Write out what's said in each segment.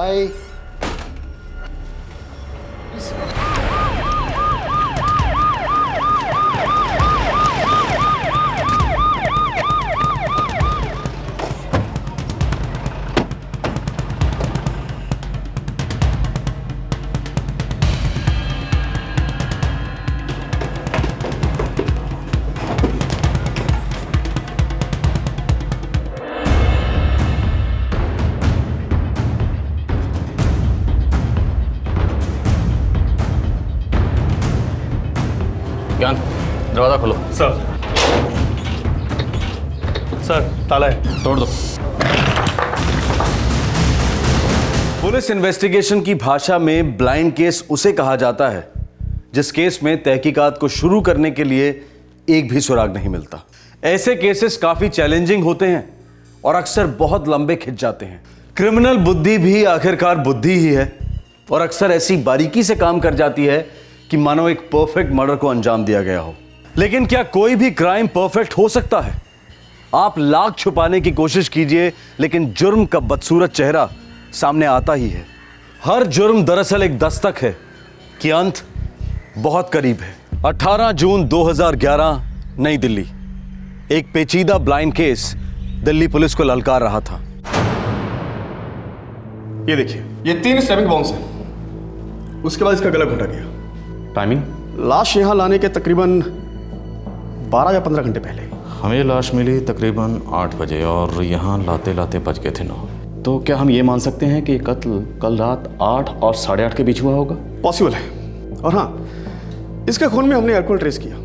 Bye. ज्ञान, दरवाजा खोलो। सर ताला है, तोड़ दो। पुलिस इन्वेस्टिगेशन की भाषा में ब्लाइंड केस उसे कहा जाता है जिस केस में तहकीकात को शुरू करने के लिए एक भी सुराग नहीं मिलता। ऐसे केसेस काफी चैलेंजिंग होते हैं और अक्सर बहुत लंबे खिंच जाते हैं। क्रिमिनल बुद्धि भी आखिरकार बुद्धि ही है और अक्सर ऐसी बारीकी से काम कर जाती है कि मानो एक परफेक्ट मर्डर को अंजाम दिया गया हो। लेकिन क्या कोई भी क्राइम परफेक्ट हो सकता है? आप लाख छुपाने की कोशिश कीजिए लेकिन जुर्म का बदसूरत चेहरा सामने आता ही है। हर जुर्म दरअसल एक दस्तक है कि अंत बहुत करीब है। 18 जून 2011 नई दिल्ली, एक पेचीदा ब्लाइंड केस दिल्ली पुलिस को ललकार रहा था। ये देखिए, ये 3 स्टैबिंग बाउंस हैं। उसके बाद इसका गला घोटा गया। टाइमिंग? लाश यहाँ लाने के तकरीबन 12 या 15 घंटे पहले। हमें लाश मिली तकरीबन 8 बजे और यहाँ लाते लाते बज गए थे 9। तो क्या हम ये मान सकते हैं कि कत्ल कल रात 8 और 8:30 के बीच हुआ होगा? पॉसिबल है। और हाँ, इसके खून में हमने अल्कोहल ट्रेस किया।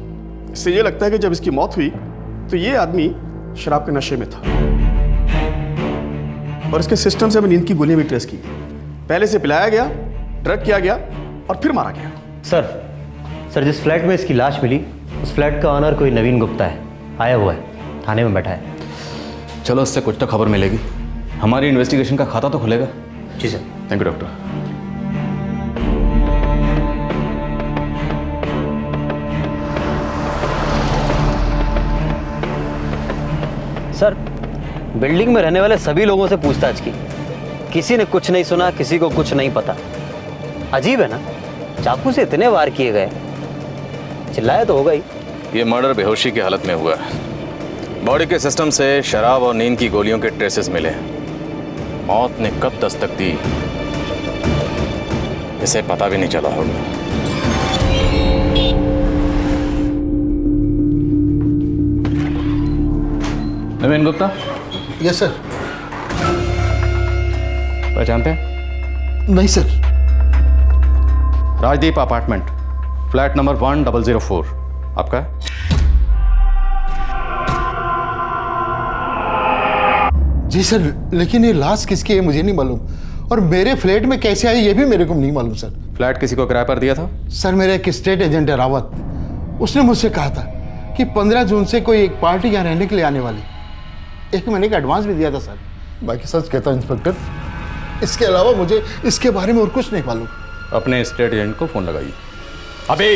इससे ये लगता है कि जब इसकी मौत हुई तो ये आदमी शराब के नशे में था। और इसके सिस्टम से हमें नींद की गोलियां भी ट्रेस की। पहले से पिलाया गया, ड्रग किया गया और फिर मारा गया। सर जिस फ्लैट में इसकी लाश मिली उस फ्लैट का ऑनर कोई नवीन गुप्ता है, आया हुआ है, थाने में बैठा है। चलो, इससे कुछ तो खबर मिलेगी। हमारी इन्वेस्टिगेशन का खाता तो खुलेगा। जी sir. Thank you doctor. Sir, building में रहने वाले सभी लोगों से पूछताछ की, किसी ने कुछ नहीं सुना, किसी को कुछ नहीं पता। अजीब है ना, चाकू से इतने वार किए गए, चिल्लाया तो होगा ही। ये मर्डर बेहोशी की हालत में हुआ है। बॉडी के सिस्टम से शराब और नींद की गोलियों के ट्रेसेस मिले हैं। मौत ने कब दस्तक दी इसे पता भी नहीं चला होगा। नवीन गुप्ता? Yes sir. पहचानते हैं? नहीं sir. Rajdeep apartment, flat number 1004 आपका है? जी सर, लेकिन ये लाश किसकी है मुझे नहीं मालूम, और मेरे फ्लैट में कैसे आई ये भी मेरे को नहीं मालूम सर। फ्लैट किसी को किराए पर दिया था? सर, मेरा एक स्टेट एजेंट है रावत, उसने मुझसे कहा था कि 15 जून से कोई एक पार्टी यहाँ रहने के लिए आने वाली। 1 महीने का एडवांस भी दिया था सर। बाकी सच कहता हूँ इंस्पेक्टर, इसके अलावा मुझे इसके बारे में और कुछ नहीं मालूम। अपने स्टेट एजेंट को फोन लगाइए अभी।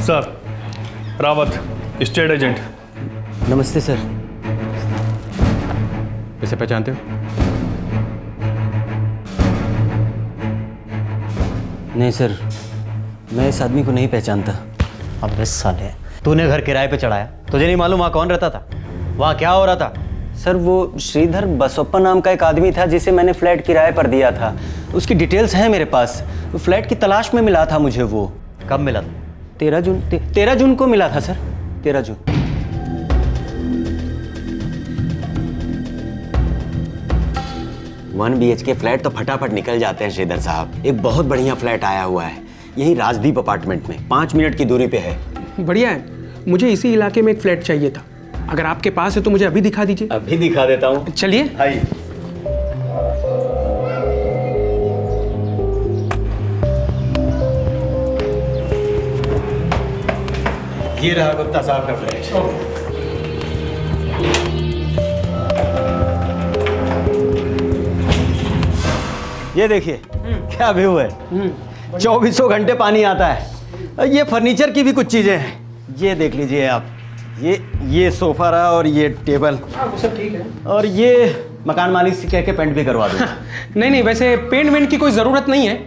Sir, Rawat, state agent. नमस्ते सर। इसे पहचानते हो? नहीं सर, मैं इस आदमी को नहीं पहचानता। अब इस साले, तूने घर किराए पे चढ़ाया, तुझे नहीं मालूम वहाँ कौन रहता था, वहाँ क्या हो रहा था? सर, वो श्रीधर बसोप्पा नाम का एक आदमी था जिसे मैंने फ्लैट किराए पर दिया था। उसकी डिटेल्स हैं मेरे पास। फ्लैट की तलाश में मिला था मुझे वो। कब मिला था? 13 जून को मिला था सर, 13 जून। वन BHK फ्लैट तो फटाफट निकल जाते हैं श्रीधर साहब। एक बहुत बढ़िया फ्लैट आया हुआ है, यही राजदीप अपार्टमेंट में, 5 मिनट की दूरी पे है। बढ़िया है। मुझे इसी इलाके में एक फ्लैट चाहिए था। अगर आपके पास है तो मुझे अभी दिखा दीजिए। अभी दिखा देता हूँ, चलिए। आइए। ये रहा गुप्ता साहब का फ्लैट। ये देखिए क्या व्यू है, 24 घंटे पानी आता है। ये फर्नीचर की भी कुछ चीजें हैं, ये देख लीजिए आप। ये सोफा रहा और ये टेबल, वो सब ठीक है। और ये मकान मालिक से कह के पेंट भी करवा दूंगा। नहीं, वैसे पेंट वेंट की कोई ज़रूरत नहीं है,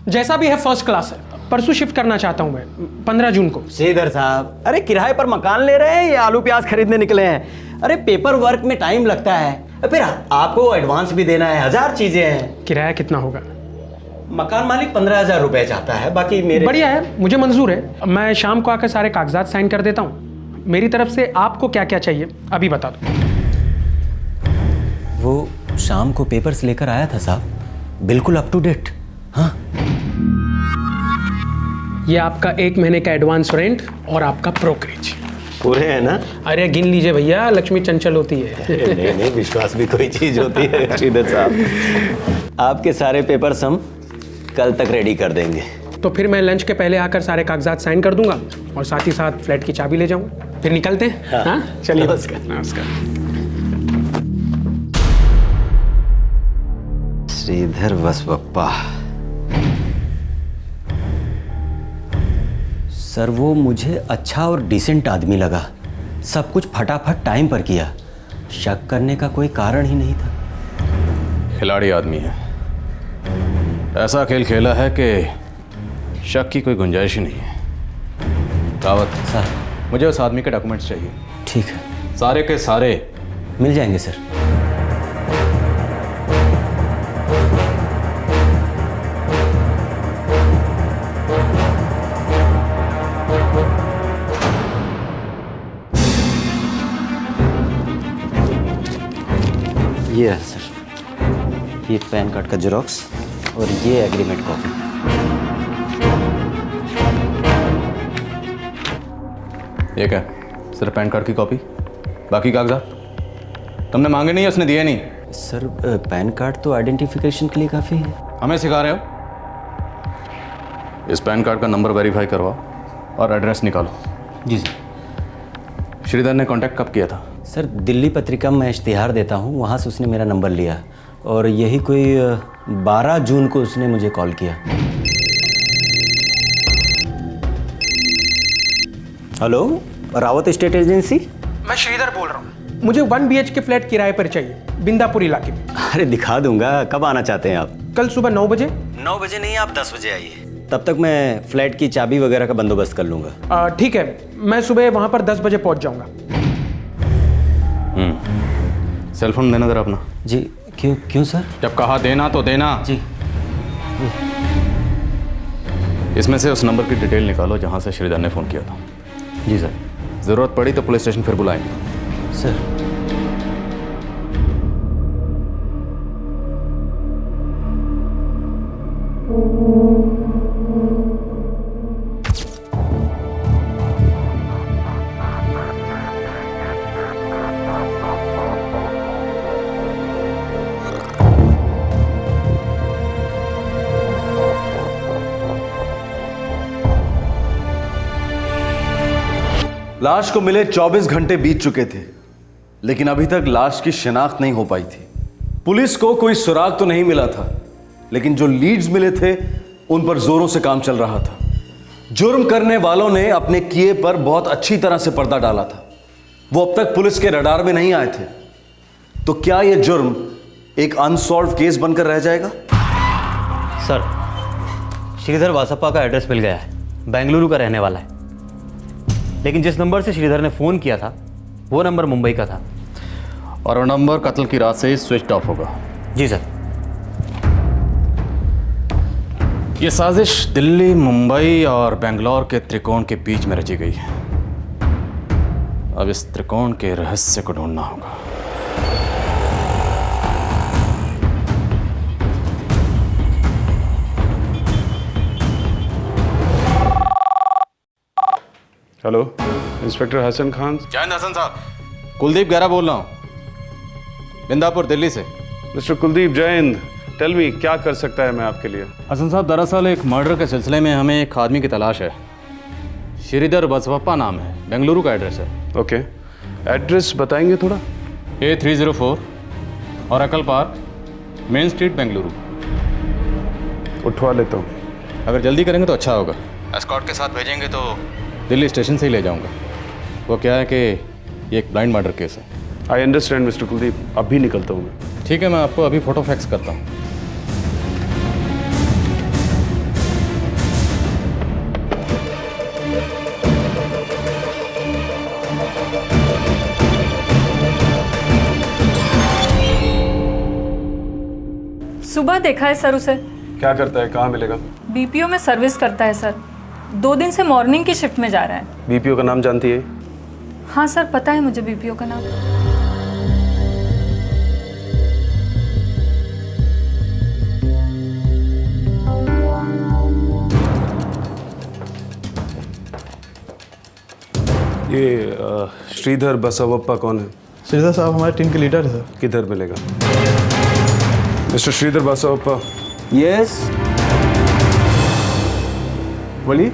जैसा भी है फर्स्ट क्लास है। परसों शिफ्ट करना चाहता हूँ मैं, 15 जून को। श्रीधर साहब, अरे किराए पर मकान ले रहे हैं या आलू प्याज खरीदने निकले हैं? अरे पेपर वर्क में टाइम लगता है, फिर आपको एडवांस भी देना है, 1000 चीजें हैं। किराया कितना होगा? मकान मालिक 15,000 रुपए चाहता है, बाकी मेरे। बढ़िया है, मुझे मंजूर है। मैं शाम को आकर सारे कागजात साइन कर देता हूँ। मेरी तरफ से आपको क्या क्या चाहिए अभी बता दो। वो शाम को पेपर्स लेकर आया था साहब, बिल्कुल अप टू डेट। हाँ, ये आपका 1 महीने का एडवांस रेंट और आपका ब्रोकरेज पूरे हैं ना? अरे गिन लीजिए भैया, लक्ष्मी चंचल होती है। नहीं, विश्वास भी कोई चीज होती है श्रीधर साहब। आपके सारे पेपर्स हम कल तक रेडी कर देंगे। तो फिर मैं लंच के पहले आकर सारे कागजात साइन कर दूंगा और साथ ही साथ फ्लैट की चाबी ले जाऊंगा। फिर निकलते हैं। हाँ, चलिए। नमस्कार। श्रीधर बसवप्पा सर, वो मुझे अच्छा और डिसेंट आदमी लगा। सब कुछ फटाफट टाइम पर किया, शक करने का कोई कारण ही नहीं था। खिलाड़ी आदमी है, ऐसा खेल खेला है कि शक की कोई गुंजाइश ही नहीं है। रावत सर, मुझे उस आदमी के डॉक्यूमेंट्स चाहिए, ठीक है। सारे के सारे। मिल जाएंगे सर। ये है सर, ये पैन कार्ड का जेरोक्स और ये एग्रीमेंट कॉपी। ये क्या? सिर्फ पैन कार्ड की कॉपी, बाकी कागजात तुमने मांगे नहीं, उसने दिए नहीं। सर, पैन कार्ड तो आइडेंटिफिकेशन के लिए काफ़ी है। हमें सिखा रहे हो? इस पैन कार्ड का नंबर वेरीफाई करवाओ और एड्रेस निकालो। जी सर। श्रीधर ने कांटेक्ट कब किया था? सर, दिल्ली पत्रिका में इश्तिहार देता हूँ, वहाँ से उसने मेरा नंबर लिया और यही कोई 12 जून को उसने मुझे कॉल किया। Hello, Rawat state agency? मैं श्रीधर बोल रहा हूँ। मुझे 1 BHK फ्लैट किराए पर चाहिए, बिंदापुर इलाके में। अरे दिखा दूंगा, कब आना चाहते हैं आप? कल सुबह 9 बजे। 9 बजे नहीं, आप 10 बजे आइए, तब तक मैं फ्लैट की चाबी वगैरह का बंदोबस्त कर लूँगा। ठीक है, मैं सुबह वहाँ पर 10 बजे पहुँच जाऊँगा। सेल फोन देना जरा अपना। जी, क्यों सर? जब कहा देना तो देना। जी। इसमें से उस नंबर की डिटेल निकालो जहाँ से श्रीधर ने फ़ोन किया था। जी सर। ज़रूरत पड़ी तो पुलिस स्टेशन फिर बुलाएंगे। सर, लाश को मिले 24 घंटे बीत चुके थे, लेकिन अभी तक लाश की शिनाख्त नहीं हो पाई थी। पुलिस को कोई सुराग तो नहीं मिला था, लेकिन जो लीड्स मिले थे उन पर जोरों से काम चल रहा था। जुर्म करने वालों ने अपने किए पर बहुत अच्छी तरह से पर्दा डाला था। वो अब तक पुलिस के रडार में नहीं आए थे। तो क्या यह जुर्म एक अनसॉल्व केस बनकर रह जाएगा? सर, श्रीधर वासप्पा का एड्रेस मिल गया है, बेंगलुरु का रहने वाला है। लेकिन जिस नंबर से श्रीधर ने फ़ोन किया था वो नंबर मुंबई का था। और वो नंबर कत्ल की रात से ही स्विच ऑफ होगा। जी सर। ये साजिश दिल्ली, मुंबई और बेंगलोर के त्रिकोण के बीच में रची गई है। अब इस त्रिकोण के रहस्य को ढूंढना होगा। Hello, inspector Hasan Khan. जयंत हसन साहब, कुलदीप गहरा बोल रहा हूँ, बिंदापुर दिल्ली से। मिस्टर कुलदीप, जय हिंद। टेल मी, क्या कर सकता है मैं आपके लिए? हसन साहब, दरअसल एक मर्डर के सिलसिले में हमें एक आदमी की तलाश है। श्रीधर बसवप्पा नाम है, बेंगलुरु का एड्रेस है। ओके, एड्रेस बताएंगे थोड़ा? A304 और अकल पार्क, मेन स्ट्रीट, बेंगलुरु। उठवा लेता हूँ। अगर जल्दी करेंगे तो अच्छा होगा। एस्कॉर्ट के साथ भेजेंगे तो दिल्ली स्टेशन से ही ले जाऊंगा। वो क्या है कि ये एक ब्लाइंड मर्डर केस है। आई अंडरस्टैंड मिस्टर कुलदीप, अब भी निकलता हूँ मैं। ठीक है, मैं आपको अभी फ़ोटो फैक्स करता हूँ। सुबह देखा है सर उसे। क्या करता है, कहाँ मिलेगा? बीपीओ में सर्विस करता है सर। 2 दिन से मॉर्निंग की शिफ्ट में जा रहा है। बीपीओ का नाम जानती है? हाँ सर, पता है मुझे बीपीओ का नाम। ये श्रीधर बसवप्पा कौन है? श्रीधर साहब हमारे टीम के लीडर है सर। किधर मिलेगा? मिस्टर श्रीधर बसवप्पा। यस। बोलिए।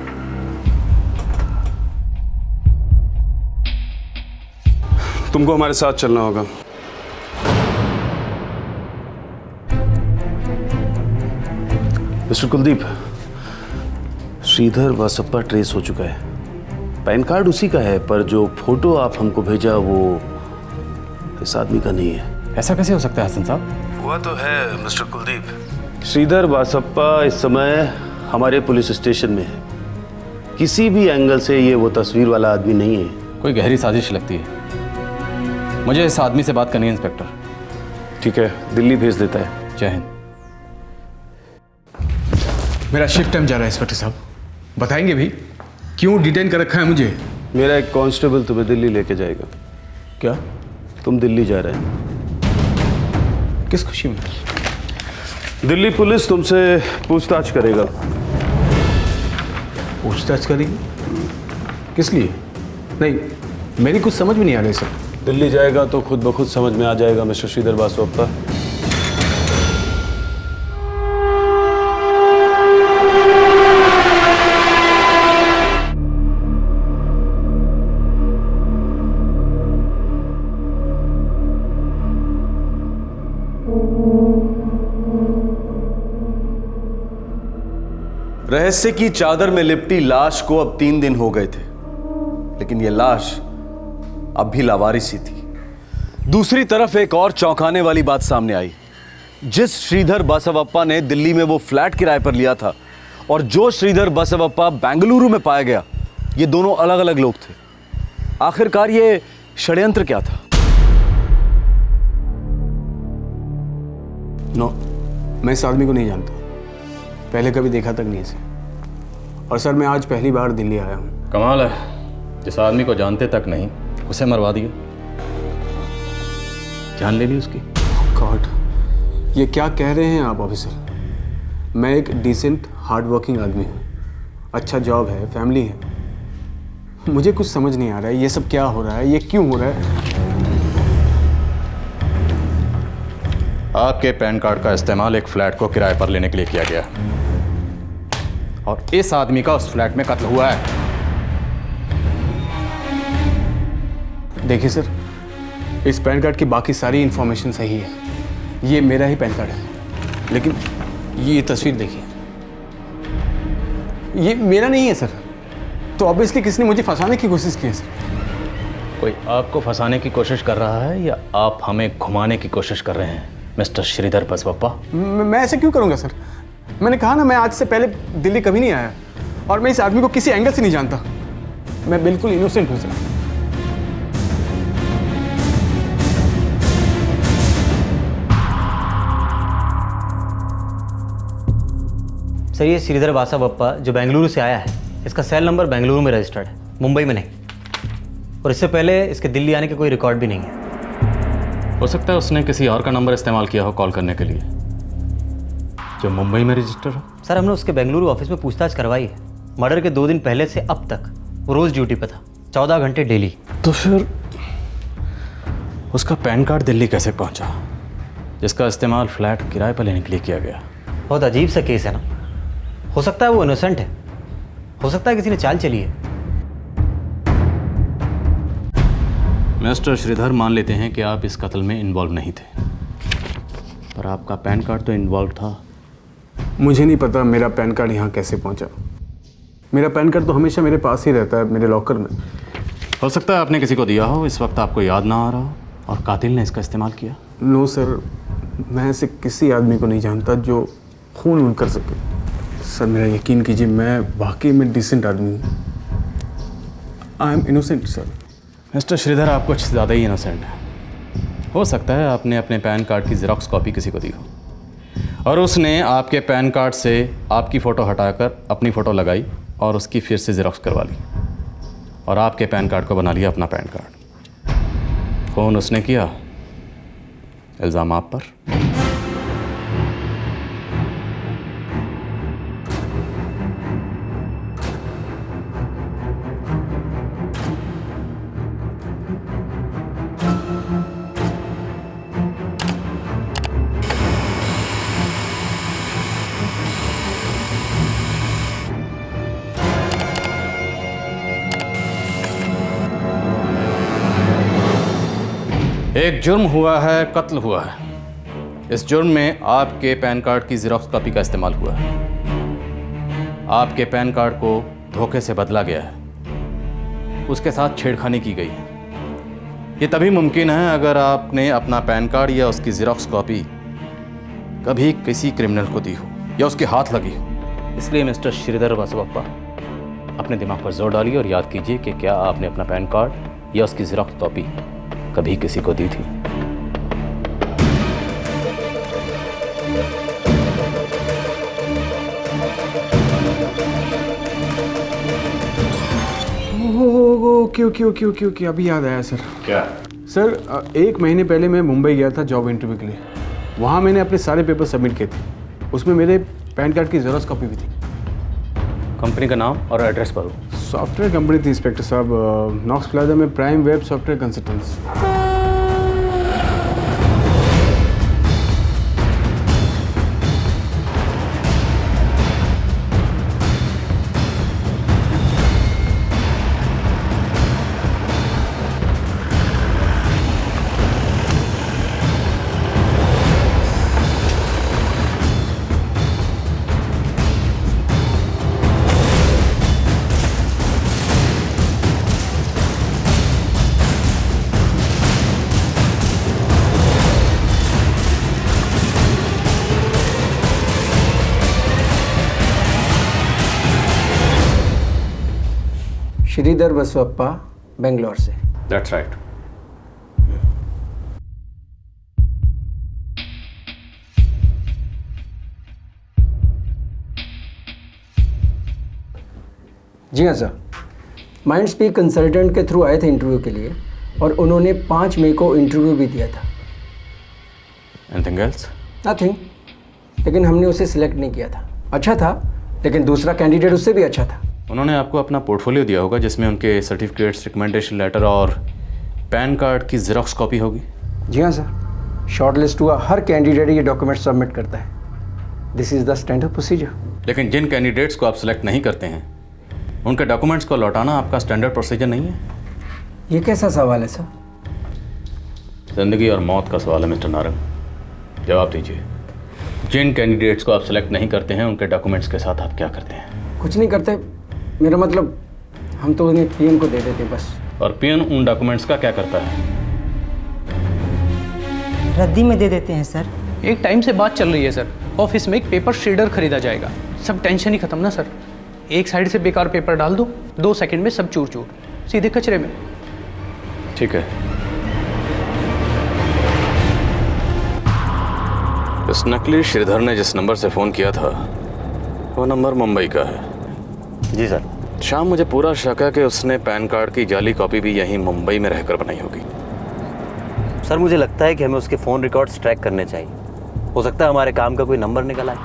तुमको हमारे साथ चलना होगा। मिस्टर कुलदीप, श्रीधर बसप्पा ट्रेस हो चुका है। पैन कार्ड उसी का है, पर जो फोटो आप हमको भेजा वो इस आदमी का नहीं है। ऐसा कैसे हो सकता है हसन साहब? हुआ तो है मिस्टर कुलदीप। श्रीधर बसप्पा इस समय हमारे पुलिस स्टेशन में है। किसी भी एंगल से ये वो तस्वीर वाला आदमी नहीं है। कोई गहरी साजिश लगती है। मुझे इस आदमी से बात करनी है इंस्पेक्टर। ठीक है, दिल्ली भेज देता है। जय हिंद। मेरा शिफ्ट टाइम जा रहा है इंस्पेक्टर साहब, बताएंगे भी क्यों डिटेन कर रखा है मुझे? मेरा एक कांस्टेबल तुम्हें दिल्ली लेके जाएगा। क्या? तुम दिल्ली जा रहे हैं? किस खुशी में? दिल्ली पुलिस तुमसे पूछताछ करेगा। पूछताछ करेगी? किस लिए? नहीं, मेरी कुछ समझ में नहीं आ रही सर। दिल्ली जाएगा तो खुद ब खुद समझ में आ जाएगा मिस्टर श्रीधर बसवप्पा। रहस्य की चादर में लिपटी लाश को अब 3 दिन हो गए थे, लेकिन यह लाश अब भी लावारिस ही थी। दूसरी तरफ एक और चौंकाने वाली बात सामने आई। जिस श्रीधर बसवप्पा ने दिल्ली में वो फ्लैट किराए पर लिया था और जो श्रीधर बसवप्पा बेंगलुरु में पाया गया, ये दोनों अलग अलग लोग थे। आखिरकार ये षड्यंत्र क्या था? नो, मैं इस आदमी को नहीं जानता, पहले कभी देखा तक नहीं इसे। और सर मैं आज पहली बार दिल्ली आया हूँ। कमाल है, जिस आदमी को जानते तक नहीं उसे मरवा दिया, जान ले ली उसकी। गॉड, ये क्या कह रहे हैं आप ऑफिसर? मैं एक डिसेंट हार्ड वर्किंग आदमी हूँ, अच्छा जॉब है, फैमिली है। मुझे कुछ समझ नहीं आ रहा है ये सब क्या हो रहा है, ये क्यों हो रहा है? आपके पैन कार्ड का इस्तेमाल एक फ्लैट को किराए पर लेने के लिए किया गया और इस आदमी का उस फ्लैट में कत्ल हुआ है। देखिए सर, इस पैन कार्ड की बाकी सारी इंफॉर्मेशन सही है, ये मेरा ही पैन कार्ड है, लेकिन ये तस्वीर देखिए, ये मेरा नहीं है सर। तो ऑब्वियसली किसने मुझे फंसाने की कोशिश की है सर। कोई आपको फंसाने की कोशिश कर रहा है या आप हमें घुमाने की कोशिश कर रहे हैं मिस्टर श्रीधर बसवप्पा? मैं ऐसे क्यों करूंगा सर? मैंने कहा ना, मैं आज से पहले दिल्ली कभी नहीं आया और मैं इस आदमी को किसी एंगल से नहीं जानता। मैं बिल्कुल इनोसेंट हूं सर। सर ये श्रीधर बसवप्पा जो बेंगलुरु से आया है, इसका सेल नंबर बेंगलुरु में रजिस्टर्ड है, मुंबई में नहीं। और इससे पहले इसके दिल्ली आने के कोई रिकॉर्ड भी नहीं है। हो सकता है उसने किसी और का नंबर इस्तेमाल किया हो कॉल करने के लिए, जो मुंबई में रजिस्टर हो। सर हमने उसके बेंगलुरु ऑफिस में पूछताछ करवाई है। मर्डर के 2 दिन पहले से अब तक वो रोज़ ड्यूटी पे था, 14 घंटे डेली। तो फिर उसका पैन कार्ड दिल्ली कैसे पहुंचा, जिसका इस्तेमाल फ्लैट किराए पर लेने के लिए किया गया? बहुत अजीब सा केस है ना। हो सकता है वो इनोसेंट है, हो सकता है किसी ने चाल चली है। मिस्टर श्रीधर, मान लेते हैं कि आप इस कत्ल में इन्वॉल्व नहीं थे, पर आपका पैन कार्ड तो इन्वॉल्व था। मुझे नहीं पता मेरा पैन कार्ड यहाँ कैसे पहुँचा। मेरा पैन कार्ड तो हमेशा मेरे पास ही रहता है, मेरे लॉकर में। हो सकता है आपने किसी को दिया हो, इस वक्त आपको याद ना आ रहा हो और कातिल ने इसका इस्तेमाल किया। नो सर, मैं ऐसे किसी आदमी को नहीं जानता जो खून वून कर सके। सर मेरा यकीन कीजिए, मैं वाकई में डिसेंट आदमी हूँ। I am innocent sir. Mister Sridhar, आप कुछ ज़्यादा ही इनोसेंट हैं। हो सकता है आपने अपने पैन कार्ड की ज़ेरॉक्स कॉपी किसी को दी हो और उसने आपके पैन कार्ड से आपकी फ़ोटो हटाकर अपनी फ़ोटो लगाई और उसकी फिर से ज़ेरॉक्स करवा ली और आपके पैन कार्ड को बना लिया अपना पैन कार्ड। फ़ोन उसने किया, इल्ज़ाम आप पर। एक जुर्म हुआ है, कत्ल हुआ है। इस जुर्म में आपके पैन कार्ड की ज़ेरॉक्स कॉपी का इस्तेमाल हुआ है। आपके पैन कार्ड को धोखे से बदला गया है, उसके साथ छेड़खानी की गई है। ये तभी मुमकिन है अगर आपने अपना पैन कार्ड या उसकी ज़ेरॉक्स कॉपी कभी किसी क्रिमिनल को दी हो या उसके हाथ लगी हो। इसलिए मिस्टर श्रीधर बसवप्पा, अपने दिमाग पर जोर डालिए और याद कीजिए कि क्या आपने अपना पैन कार्ड या उसकी ज़ेरॉक्स कॉपी कभी किसी को दी थी। ओके, अभी याद आया सर। क्या? सर 1 महीने पहले मैं मुंबई गया था जॉब इंटरव्यू के लिए। वहाँ मैंने अपने सारे पेपर सबमिट किए थे। उसमें मेरे पैन कार्ड की ज़ेरॉक्स कॉपी भी थी। कंपनी का नाम और एड्रेस पर सॉफ्टवेयर कंपनी थी इंस्पेक्टर साहब, नॉक्स प्लाजा में Prime Web Software Consultants. Shridhar Basavappa, Bangalore से। That's right. जी हाँ सर, माइंड स्पीक कंसल्टेंट के थ्रू आए थे इंटरव्यू के लिए और उन्होंने 5 मई को इंटरव्यू भी दिया था। Anything else? नथिंग, लेकिन हमने उसे सिलेक्ट नहीं किया था। अच्छा था, लेकिन दूसरा कैंडिडेट उससे भी अच्छा था। उन्होंने आपको अपना पोर्टफोलियो दिया होगा जिसमें उनके सर्टिफिकेट्स, रिकमेंडेशन लेटर और पैन कार्ड की ज़ेरॉक्स कॉपी होगी। जी हाँ सर, शॉर्ट लिस्ट हुआ हर कैंडिडेट ये डॉक्यूमेंट सबमिट करता है। This is the standard procedure. लेकिन जिन कैंडिडेट्स को आप सिलेक्ट नहीं करते हैं उनके डॉक्यूमेंट्स को लौटाना आपका स्टैंडर्ड प्रोसीजर नहीं है। ये कैसा सवाल है सर? ज़िंदगी और मौत का सवाल है मिस्टर नारंग, जवाब दीजिए। जिन कैंडिडेट्स को आप सिलेक्ट नहीं करते हैं उनके डॉक्यूमेंट्स के साथ आप क्या करते हैं? कुछ नहीं करते, मेरा मतलब हम तो उन्हें पीएम को दे देते बस। और पीएन उन डॉक्यूमेंट्स का क्या करता है? रद्दी में दे देते हैं सर। एक टाइम से बात चल रही है सर, ऑफिस में एक पेपर शेडर खरीदा जाएगा। सब टेंशन ही खत्म ना सर। एक साइड से बेकार पेपर डाल दो, 2 सेकंड में सब चूर चूर, सीधे कचरे में। ठीक है। इस नकली श्रीधर ने जिस नंबर से फ़ोन किया था वो नंबर मुंबई का है। जी सर। शाम मुझे पूरा शक है कि उसने पैन कार्ड की जाली कॉपी भी यहीं मुंबई में रहकर बनाई होगी। सर मुझे लगता है कि हमें उसके फ़ोन रिकॉर्ड्स ट्रैक करने चाहिए। हो सकता है हमारे काम का कोई नंबर निकल आए।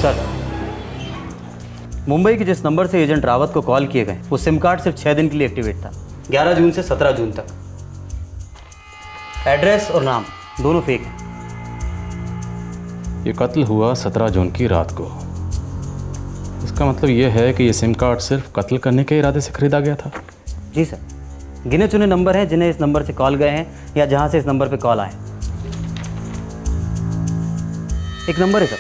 सर, मुंबई के जिस नंबर से एजेंट रावत को कॉल किए गए वो सिम कार्ड सिर्फ 6 दिन के लिए एक्टिवेट था, 11 जून से 17 जून तक। एड्रेस और नाम दोनों फेक हैं। ये कत्ल हुआ 17 जून की रात को। इसका मतलब ये है कि ये सिम कार्ड सिर्फ कत्ल करने के इरादे से खरीदा गया था। जी सर, गिने चुने नंबर हैं जिन्हें इस नंबर से कॉल गए हैं या जहां से इस नंबर पे कॉल आए। एक नंबर है सर,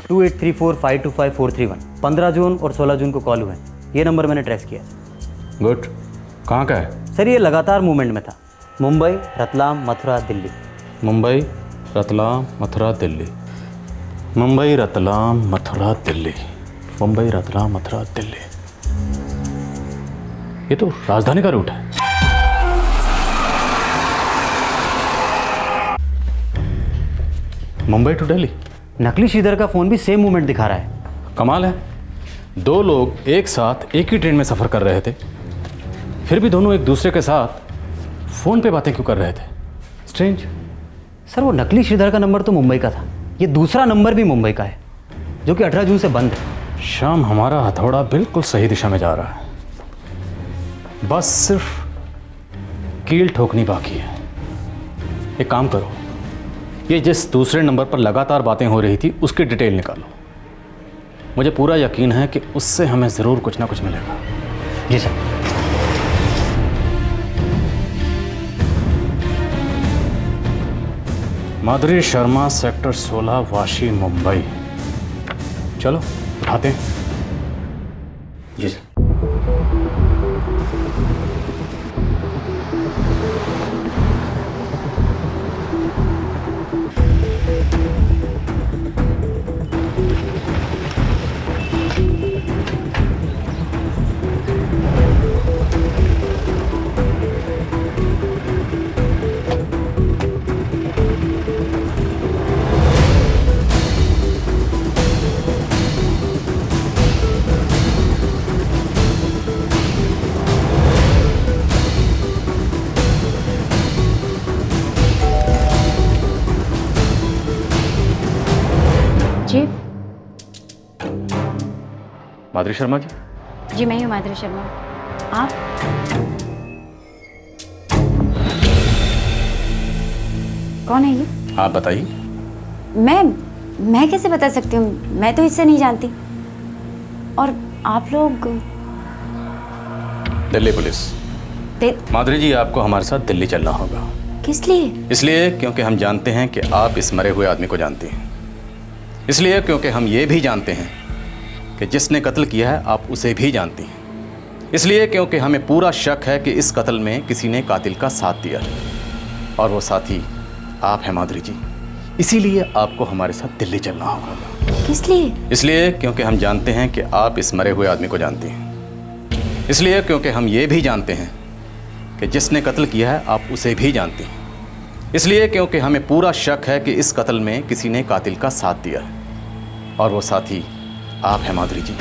2834525431। 15 जून और 16 जून को कॉल हुए हैं। ये नंबर मैंने ट्रेस किया। गुड। कहाँ का है? सर ये लगातार मूवमेंट में था। मुंबई, रतलाम, मथुरा, दिल्ली। मुंबई, रतलाम, मथुरा, दिल्ली। मुंबई, रतलाम, मथुरा, दिल्ली। मुंबई, रतलाम, मथुरा, दिल्ली। ये तो राजधानी का रूट है। मुंबई टू दिल्ली। नकली श्रीधर का फ़ोन भी सेम मूवमेंट दिखा रहा है। कमाल है, दो लोग एक साथ एक ही ट्रेन में सफ़र कर रहे थे, फिर भी दोनों एक दूसरे के साथ फ़ोन पे बातें क्यों कर रहे थे? स्ट्रेंज। सर वो नकली श्रीधर का नंबर तो मुंबई का था, ये दूसरा नंबर भी मुंबई का है जो कि 18 जून से बंद है। शाम, हमारा हथौड़ा बिल्कुल सही दिशा में जा रहा है, बस सिर्फ कील ठोकनी बाकी है। एक काम करो, ये जिस दूसरे नंबर पर लगातार बातें हो रही थी उसकी डिटेल निकालो। मुझे पूरा यकीन है कि उससे हमें ज़रूर कुछ ना कुछ मिलेगा। जी सर। माधुरी शर्मा, सेक्टर 16, वाशी, मुंबई। चलो उठाते हैं। जी सर। माधुरी शर्मा जी? जी मैं ही हूँ माधुरी शर्मा। आप? कौन है ये? आप बताइए। मैं कैसे बता सकती हूँ, मैं तो इससे नहीं जानती। और आप लोग? दिल्ली पुलिस। माधुरी जी, आपको हमारे साथ दिल्ली चलना होगा। किस लिए? इसलिए क्योंकि हम जानते हैं कि आप इस मरे हुए आदमी को जानती हैं। इसलिए क्योंकि हम ये भी जानते हैं कि जिसने कत्ल किया है आप उसे भी जानती हैं। इसलिए क्योंकि हमें पूरा शक है कि इस कत्ल में किसी ने कातिल का साथ दिया है, और वो साथी आप हैं माधुरी जी। इसीलिए आपको हमारे साथ दिल्ली चलना होगा। किस लिए? इसलिए क्योंकि हम जानते हैं कि आप इस मरे हुए आदमी को जानती हैं। इसलिए क्योंकि हम ये भी जानते हैं कि जिसने कत्ल किया है आप उसे भी जानती हैं। इसलिए क्योंकि हमें पूरा शक है कि इस कत्ल में किसी ने कातिल का साथ दिया है, और वो साथी आप हैं माधुरी जी।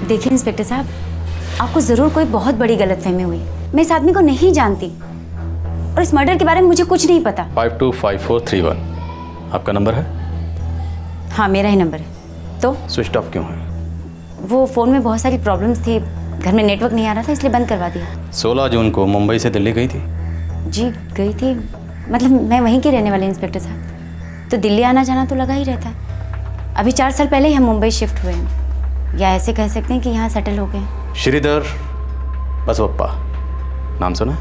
देखिए इंस्पेक्टर साहब, आपको ज़रूर कोई बहुत बड़ी गलतफहमी हुई। मैं इस आदमी को नहीं जानती और इस मर्डर के बारे में मुझे कुछ नहीं पता। 525431 आपका नंबर है? हाँ मेरा ही नंबर है। तो स्विच ऑफ क्यों है? वो फ़ोन में बहुत सारी प्रॉब्लम्स थी, घर में नेटवर्क नहीं आ रहा था, इसलिए बंद करवा दिया। 16 जून को मुंबई से दिल्ली गई थी? जी गई थी, मतलब मैं वहीं की रहने वाली इंस्पेक्टर साहब, तो दिल्ली आना जाना तो लगा ही रहता है। अभी 4 साल पहले ही हम मुंबई शिफ्ट हुए हैं, या ऐसे कह सकते हैं कि यहाँ सेटल हो गए। श्रीधर बसवप्पा नाम सुना?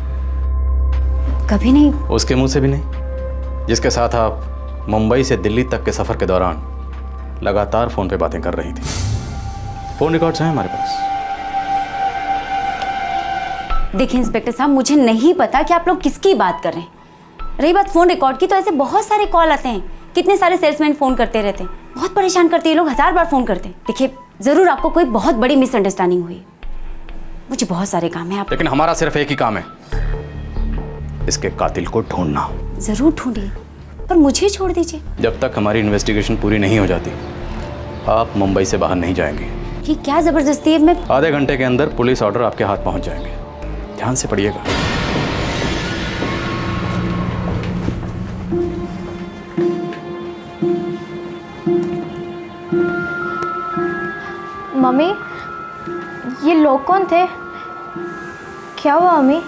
कभी नहीं। उसके मुंह से भी नहीं, जिसके साथ आप मुंबई से दिल्ली तक के सफ़र के दौरान लगातार फ़ोन पे बातें कर रही थी। फ़ोन रिकॉर्ड्स हैं हमारे पास। देखिए इंस्पेक्टर साहब, मुझे नहीं पता कि आप लोग किसकी बात कर रहे हैं। रही बात फ़ोन रिकॉर्ड की, तो ऐसे बहुत सारे कॉल आते हैं, कितने सारे सेल्समैन फ़ोन करते रहते हैं, बहुत परेशान करते हैं लोग, 1000 बार फ़ोन करते हैं। देखिए ज़रूर आपको कोई बहुत बड़ी मिसअंडरस्टैंडिंग हुई, मुझे बहुत सारे काम है। लेकिन हमारा सिर्फ एक ही काम है, इसके कातिल को ढूंढना। ज़रूर ढूंढिए, पर मुझे छोड़ दीजिए। जब तक हमारी इन्वेस्टिगेशन पूरी नहीं हो जाती आप मुंबई से बाहर नहीं जाएंगे। ये क्या ज़बरदस्ती है? मैं आधे घंटे के अंदर पुलिस ऑर्डर आपके हाथ पहुंच जाएंगे, ध्यान से पढ़िएगा। मम्मी, ये लोग कौन थे? क्या हुआ मम्मी?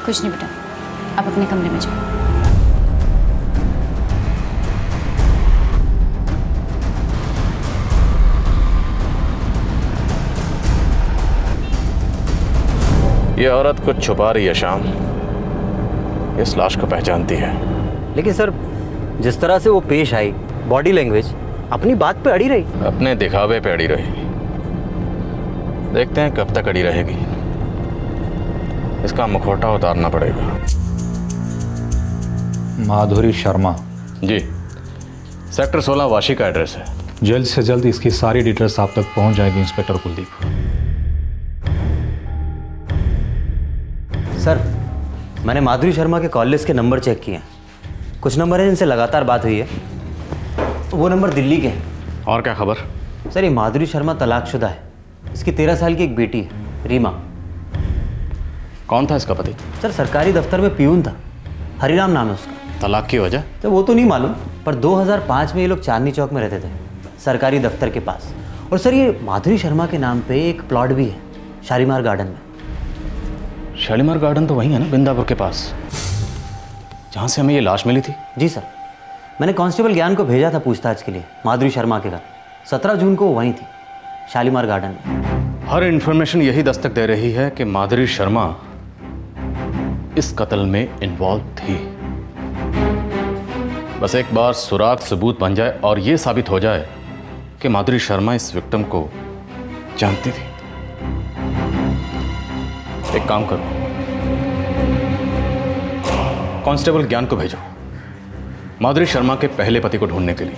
कुछ नहीं बेटा, आप अपने कमरे में जाओ। ये औरत कुछ छुपा रही है शाम। इस लाश को पहचानती है। लेकिन सर, जिस तरह से वो पेश आई, बॉडी लैंग्वेज, अपनी बात पे अड़ी रही। अपने दिखावे पे अड़ी रहेगी। देखते हैं कब तक अड़ी रहेगी। इसका मुखौटा उतारना पड़ेगा। माधुरी शर्मा जी, सेक्टर 16 वाशी का एड्रेस है। जल्द से जल्द इसकी सारी डिटेल्स आप तक पहुंच जाएगी इंस्पेक्टर कुलदीप। सर, मैंने माधुरी शर्मा के कॉल लिस्ट के नंबर चेक किए हैं। कुछ नंबर हैं जिनसे लगातार बात हुई है, वो नंबर दिल्ली के हैं। और क्या खबर? सर, ये माधुरी शर्मा तलाकशुदा है। इसकी 13 साल की एक बेटी है, रीमा। कौन था इसका पति? सर, सरकारी दफ्तर में पियून था, हरिराम नाम है उसका। तलाक की वजह? तो वो तो नहीं मालूम, पर 2005 में ये लोग चांदनी चौक में रहते थे, सरकारी दफ्तर के पास। और सर, ये माधुरी शर्मा के नाम पे एक प्लॉट भी है शालीमार गार्डन में। शालीमार गार्डन तो वहीं है ना, बिंदापुर के पास, जहाँ से हमें ये लाश मिली थी। जी सर, मैंने कांस्टेबल ज्ञान को भेजा था पूछताछ के लिए माधुरी शर्मा के घर। 17 जून को वो वहीं थी, शालीमार गार्डन में। हर इंफॉर्मेशन यही दस्तक दे रही है कि माधुरी शर्मा इस कत्ल में इन्वॉल्व थी। बस एक बार सुराग सबूत बन जाए और ये साबित हो जाए कि माधुरी शर्मा इस विक्टिम को जानती थी। एक काम करो, कांस्टेबल ज्ञान को भेजो माधुरी शर्मा के पहले पति को ढूंढने के लिए।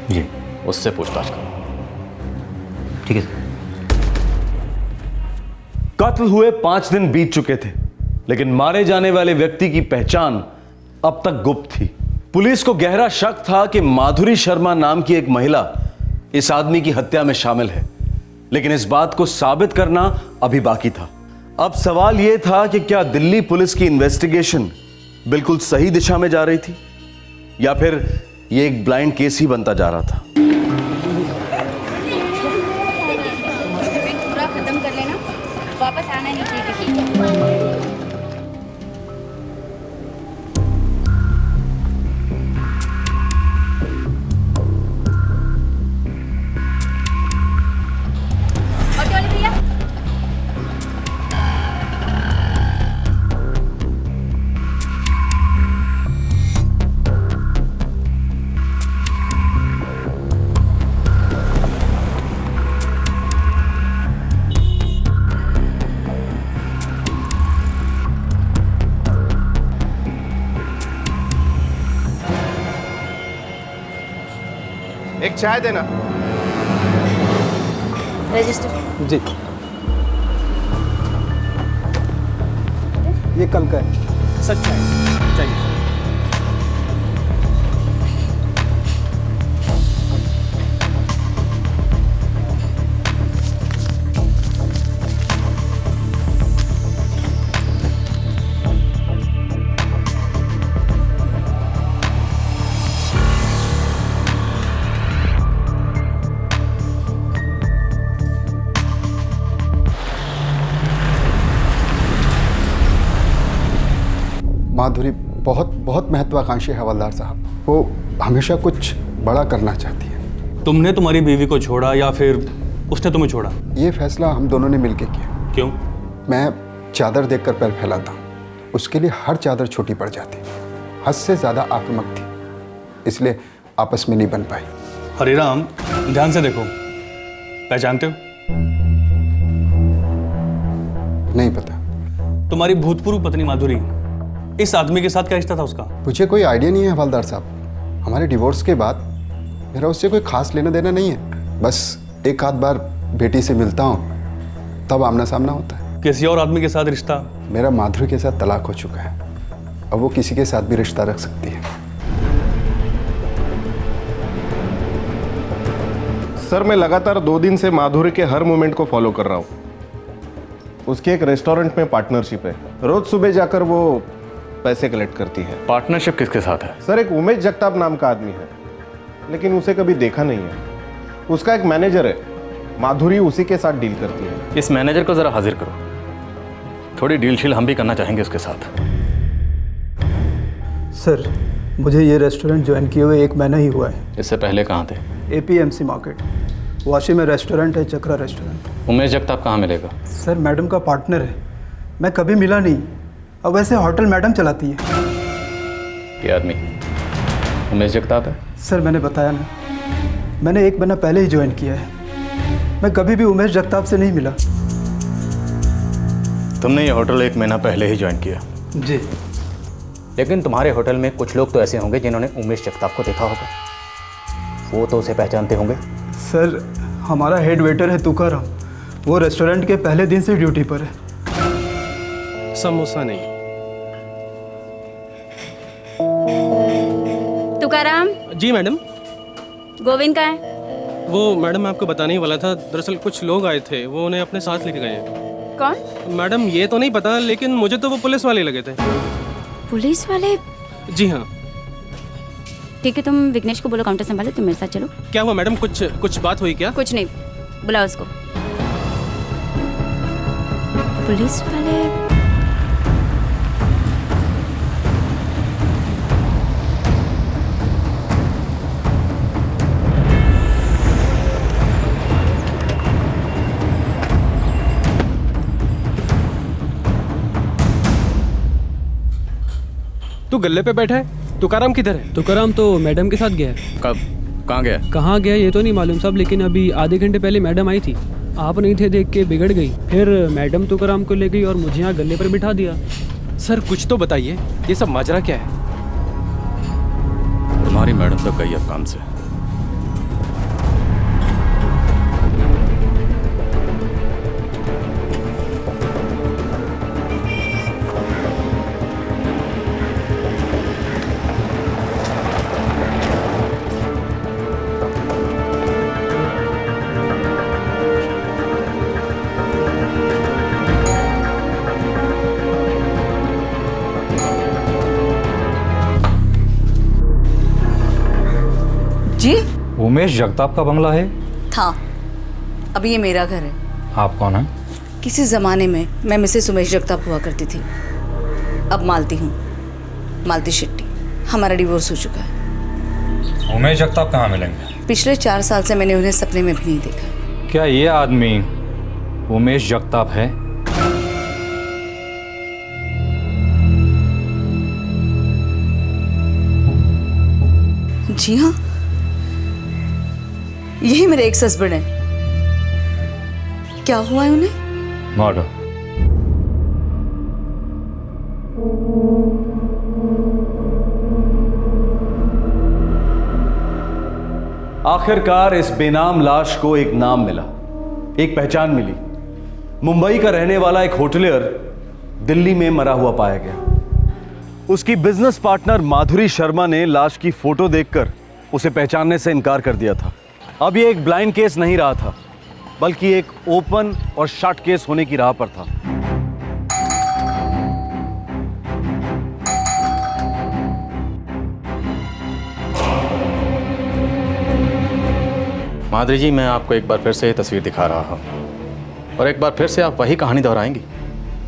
जी, उससे पूछताछ करो। ठीक है सर। कत्ल हुए 5 दिन बीत चुके थे, लेकिन मारे जाने वाले व्यक्ति की पहचान अब तक गुप्त थी। पुलिस को गहरा शक था कि माधुरी शर्मा नाम की एक महिला इस आदमी की हत्या में शामिल है, लेकिन इस बात को साबित करना अभी बाकी था। अब सवाल यह था कि क्या दिल्ली पुलिस की इन्वेस्टिगेशन बिल्कुल सही दिशा में जा रही थी, या फिर यह एक ब्लाइंड केस ही बनता जा रहा था। पूरा खत्म कर लेना, वापस आना नहीं चाहिए। एक चाय देना। रजिस्टर। जी, ये कल का है। सच चाहिए। माधुरी बहुत बहुत महत्वाकांक्षी है हवलदार साहब। वो हमेशा कुछ बड़ा करना चाहती है। तुमने तुम्हारी बीवी को छोड़ा या फिर उसने तुम्हें छोड़ा? ये फैसला हम दोनों ने मिलकर किया। क्यों? मैं चादर देखकर पैर फैलाता हूँ, उसके लिए हर चादर छोटी पड़ जाती। हद से ज़्यादा आक्रामक थी, इसलिए आपस में नहीं बन पाई। हरिराम, ध्यान से देखो, पहचानते हो? नहीं पता। तुम्हारी भूतपूर्व पत्नी माधुरी, इस आदमी के साथ क्या रिश्ता था उसका? मुझे कोई आइडिया नहीं है हवलदार साहब। हमारे डिवोर्स के बाद मेरा उससे कोई खास लेना देना नहीं है। बस एक आध बार बेटी से मिलता हूँ, तब आमना सामना होता है। किसी और आदमी के साथ रिश्ता? मेरा माधुरी के साथ तलाक हो चुका है, अब वो किसी के साथ भी रिश्ता रख सकती है। सर, मैं लगातार 2 दिन से माधुरी के हर मूवमेंट को फॉलो कर रहा हूँ। उसके एक रेस्टोरेंट में पार्टनरशिप है। रोज सुबह जाकर वो पैसे कलेक्ट करती है। पार्टनरशिप किसके साथ है? सर, एक उमेश जगताप नाम का आदमी है, लेकिन उसे कभी देखा नहीं है। उसका एक मैनेजर है, माधुरी उसी के साथ डील करती है। इस मैनेजर को जरा हाजिर करो, थोड़ी डील शील हम भी करना चाहेंगे उसके साथ। सर, मुझे ये रेस्टोरेंट ज्वाइन किए हुए 1 महीना ही हुआ है। इससे पहले कहाँ थे? APMC मार्केट, वाशी में रेस्टोरेंट है, चक्रा रेस्टोरेंट। उमेश जगताप कहाँ मिलेगा? सर, मैडम का पार्टनर है, मैं कभी मिला नहीं। अब वैसे होटल मैडम चलाती है। ये आदमी उमेश जगताप है? सर मैंने बताया ना, मैंने 1 महीना पहले ही ज्वाइन किया है। मैं कभी भी उमेश जगताप से नहीं मिला। तुमने ये होटल 1 महीना पहले ही ज्वाइन किया? जी। लेकिन तुम्हारे होटल में कुछ लोग तो ऐसे होंगे जिन्होंने उमेश जगताप को देखा होगा, वो तो उसे पहचानते होंगे। सर हमारा हेड वेटर है तुकाराम, वो रेस्टोरेंट के पहले दिन से ड्यूटी पर है। समोसा नहीं। तुकाराम। जी मैडम। गोविंद कहाँ है? वो मैडम मैं आपको बताने ही वाला था, दरअसल कुछ लोग आए थे, वो उन्हें अपने साथ लेके गए हैं। कौन? मैडम ये तो नहीं पता, लेकिन मुझे तो वो पुलिस वाले लगे थे। पुलिस वाले? जी हाँ। ठीक है, तुम विघ्नेश को बोलो काउंटर संभालो, तुम मेरे साथ चलो। क्या हुआ मैडम, कुछ बात हुई क्या? कुछ नहीं, बुलाओ उसको। पुलिस वाले? तू गल्ले पे बैठा है, तुकाराम किधर है? तुकाराम तो मैडम के साथ गया है। कब? कहाँ गया? कहाँ गया ये तो नहीं मालूम साहब, लेकिन अभी आधे घंटे पहले मैडम आई थी, आप नहीं थे, देख के बिगड़ गई। फिर मैडम तुकाराम को ले गई और मुझे यहाँ गले पर बिठा दिया। सर कुछ तो बताइए, ये सब माजरा क्या है? तुम्हारी मैडम तो गई अब काम से। जी? उमेश जगताप का बंगला है? था, अभी ये मेरा घर है। आप कौन हैं? किसी ज़माने में मैं मिसेस उमेश जगताप हुआ करती थी, अब मालती हूँ, मालती शेट्टी। हमारा डिवोर्स हो चुका है। उमेश जगताप कहाँ मिलेंगे? पिछले 4 साल से मैंने उन्हें सपने में भी नहीं देखा। क्या ये आदमी उमेश जगताप है? जी हाँ, यही मेरे एक्स हस्बैंड है। क्या हुआ है उन्हें? मर्डर। आखिरकार इस बेनाम लाश को एक नाम मिला, एक पहचान मिली। मुंबई का रहने वाला एक होटलियर दिल्ली में मरा हुआ पाया गया। उसकी बिजनेस पार्टनर माधुरी शर्मा ने लाश की फोटो देखकर उसे पहचानने से इनकार कर दिया था। अब ये एक ब्लाइंड केस नहीं रहा था, बल्कि एक ओपन और शॉर्ट केस होने की राह पर था। माधुरी जी, मैं आपको एक बार फिर से ये तस्वीर दिखा रहा हूँ और एक बार फिर से आप वही कहानी दोहराएंगी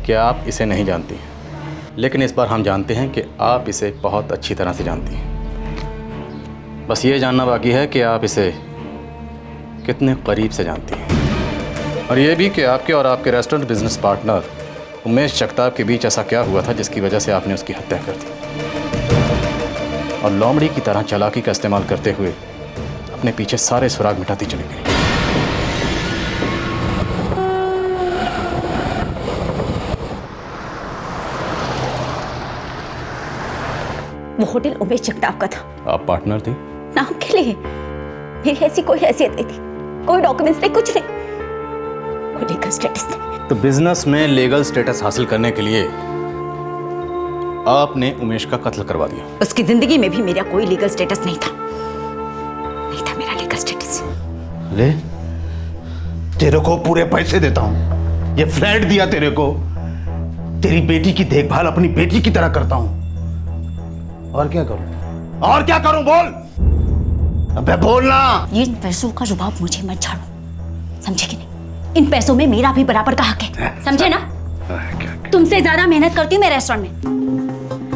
कि आप इसे नहीं जानती हैं, लेकिन इस बार हम जानते हैं कि आप इसे बहुत अच्छी तरह से जानती हैं। बस ये जानना बाकी है कि आप इसे कितने करीब से जानती हैं, और ये भी कि आपके और आपके restaurant business partner Umesh Jagtap के बीच ऐसा क्या हुआ था जिसकी वजह से आपने उसकी हत्या कर दी और लोमड़ी की तरह चालाकी का इस्तेमाल करते हुए अपने पीछे सारे सुराग मिटाती चली गई। वो होटल उमेश जगताप का था। आप पार्टनर थी? नाम के लिए मेरी ऐसी कोई हैसियत नहीं थी, कोई डॉक्यूमेंट्स नहीं, कुछ नहीं, कोई लीगल स्टेटस नहीं। तो बिजनेस में लीगल स्टेटस हासिल करने के लिए आपने उमेश का कत्ल करवा दिया। उसकी जिंदगी में भी मेरा कोई लीगल स्टेटस नहीं था, मेरा लीगल स्टेटस। ले, तेरे को पूरे पैसे देता हूं, ये फ्लैट दिया तेरे को, तेरी बेटी की देखभाल अपनी बेटी की तरह करता हूं। और क्या करूं? और क्या करूं? बोल, अबे बोलना। ये पैसों का रुबाब मुझे मत झाड़ो, समझे कि नहीं? इन पैसों में मेरा भी बराबर का हक है, समझे ना? तुमसे ज्यादा मेहनत करती हूँ मैं रेस्टोरेंट में,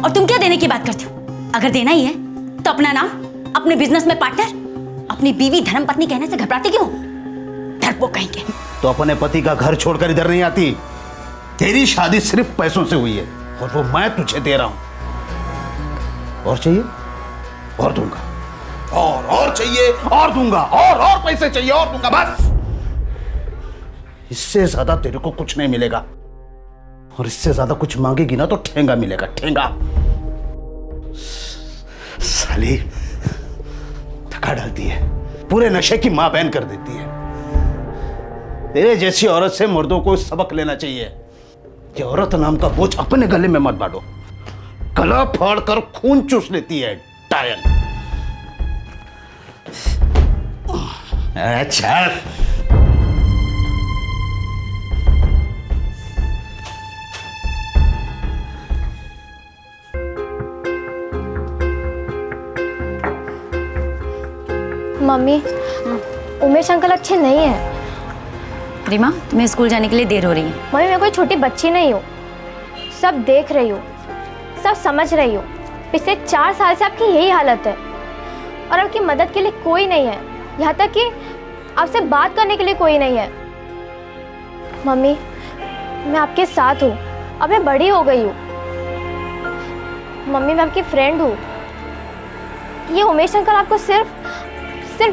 और तुम क्या देने की बात करती हो? अगर देना ही है तो अपना नाम, अपने बिजनेस में पार्टनर, अपनी बीवी धर्म पत्नी कहने से घबराते क्यों? डरपोक कहेंगे। तो अपने पति का घर छोड़कर इधर नहीं आती। तेरी शादी सिर्फ पैसों से हुई है और वो मैं तुझे दे रहा हूं। और चाहिए और दूंगा, और चाहिए और दूंगा, और पैसे चाहिए और दूंगा, बस। इससे ज्यादा तेरे को कुछ नहीं मिलेगा, और इससे ज्यादा कुछ मांगेगी ना तो ठेंगा मिलेगा, ठेंगा। साली थका डालती है, पूरे नशे की मां बहन कर देती है। तेरे जैसी औरत से मर्दों को सबक लेना चाहिए कि औरत नाम का बोझ अपने गले में मत बांटो, गला फाड़ कर खून चूस लेती है, टायल। अच्छा मम्मी, उमेश अंकल अच्छे नहीं हैं। रीमा, तुम्हें स्कूल जाने के लिए देर हो रही है। मम्मी, मैं कोई छोटी बच्ची नहीं हूँ, सब देख रही हूँ, सब समझ रही हूँ। पिछले 4 साल से आपकी यही हालत है और आपकी मदद के लिए कोई नहीं है, यहाँ तक कि आपसे बात करने के लिए कोई नहीं है। मम्मी, मैं आपके साथ हूँ, अब मैं बड़ी हो गई हूँ। मम्मी, मैं आपकी फ्रेंड हूँ। ये उमेश अंकल आपको सिर्फ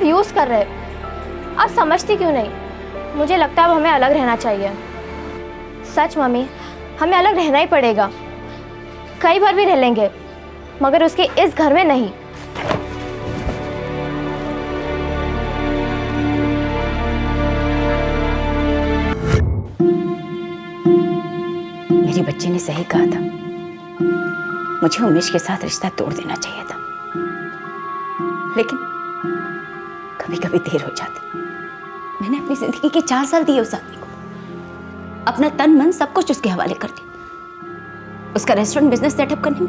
यूज़ कर रहे हैं। आप समझती क्यों नहीं? मुझे लगता है अब हमें अलग रहना चाहिए। सच मम्मी, हमें अलग रहना ही पड़ेगा। कई बार भी रह लेंगे, मगर उसके इस घर में नहीं। मेरी बच्ची ने सही कहा था, मुझे उमेश के साथ रिश्ता तोड़ देना चाहिए था, लेकिन कभी कभी देर हो जाती। मैंने अपनी जिंदगी के 4 साल दिए उस आदमी को, अपना तन मन सब कुछ उसके हवाले कर दिया। उसका रेस्टोरेंट बिजनेस सेटअप करने में